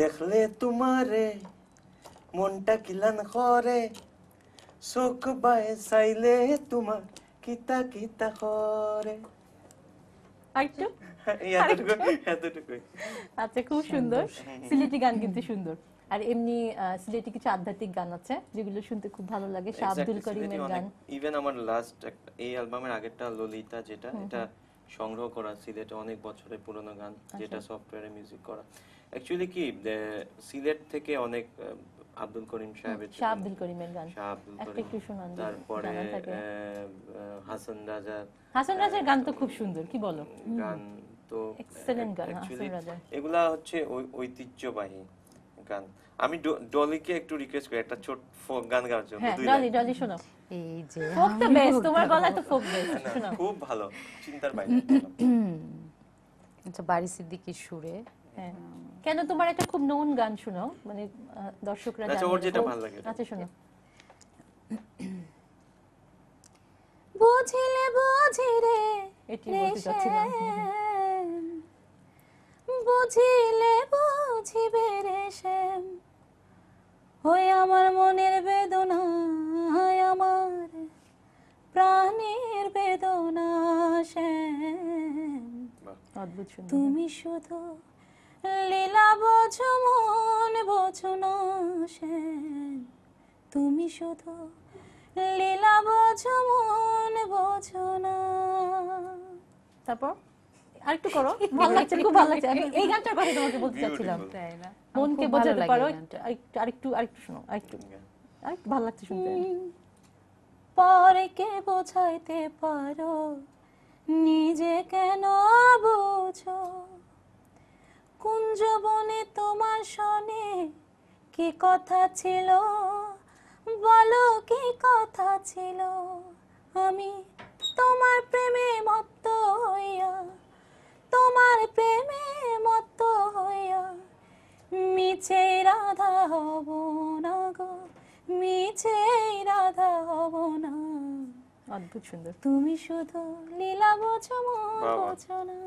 দেখলে তোমারে মনটা কিলান করে, চোখ বায়ে চাইলে তোমার কিতা কিতা করে। আরেকটু এতটুকুই। আচ্ছা, খুব সুন্দর। সিলেটি গান কিন্তু সুন্দর। আর এমনি সিলেটি কিছু আধ্যাত্মিক গান আছে যেগুলো শুনতে খুব ভালো লাগে, শাহ আব্দুল করিমের গান। ইভেন আমার লাস্ট এই অ্যালবামের আগেরটা ললিতা, যেটা এটা সংগ্রহ করা সিলেটে অনেক বছরের পুরনো গান, যেটা সফটওয়্যারে মিউজিক করা। অ্যাকচুয়ালি কি সিলেট থেকে অনেক আব্দুল করিম সাহেবের, শাহ আব্দুল করিমের গান শাহ আব্দুল করিম, একটু শোনান। তারপরে হাসান রাজা, হাসান রাজার গান তো খুব সুন্দর, কি বলো? গান তো এক্সেলেন্ট গান হাসান রাজার। এগুলা হচ্ছে ঐতিহ্যবাহী গান। আমি ডলিকে একটু রিকোয়েস্ট করি একটা ছোট ফোক গান গাওয়ার জন্য। হ্যাঁ, ডলি ডলি শোনো। এই যে ফোক তো বেস্ট, তোমার গলা তো ফোক বেস্ট, শোনো। খুব ভালো, চিন্তার বাইরে। আচ্ছা, বারি সিদ্দিকীর সুরে। হ্যাঁ, কেন তোমার একটা খুব নোন গান শোনাও, মানে দর্শকরা জানে। আচ্ছা, ওর যেটা ভালো লাগে। আচ্ছা, শোনো। বুঝিলে বুঝিরে এটি বলতে চাচ্ছিলাম। বুঝিলে বুঝিবে রে শ্যাম, ওই আমার মনের বেদনা, আমার প্রাণের বেদনা শ্যাম। অদ্ভুত সুন্দর। তুমি শুধু লীলা বোঝো মন বোঝো না শ্যাম, তুমি শুধু লীলা বোঝো মন বোঝো না। তারপর আরেকটু করো, ভালো লাগছে, খুব ভালো লাগছে। আমি এই গানটার কথা তোমাকে বলতে চাচ্ছিলাম, তাই না? মনকে বোঝাতে পারো। আরেকটু আরেকটু শোনো, আরেকটু ভালো লাগছে শুনতে। পরকে বোঝাইতে পারো, নিজে কেন বুঝো? কুঞ্জবনে তোমার শনে কি কথা ছিল, বলো কি কথা ছিল? আমি তোমার প্রেমে মত্ত হইয়া, তোমার প্রেমে মত্ত হইয়া মিছে রাধা হব না গো, মিছে রাধা হব না। অদ্ভুত সুন্দর। তুমি শুধু লীলা বোঝো মন বোঝো না।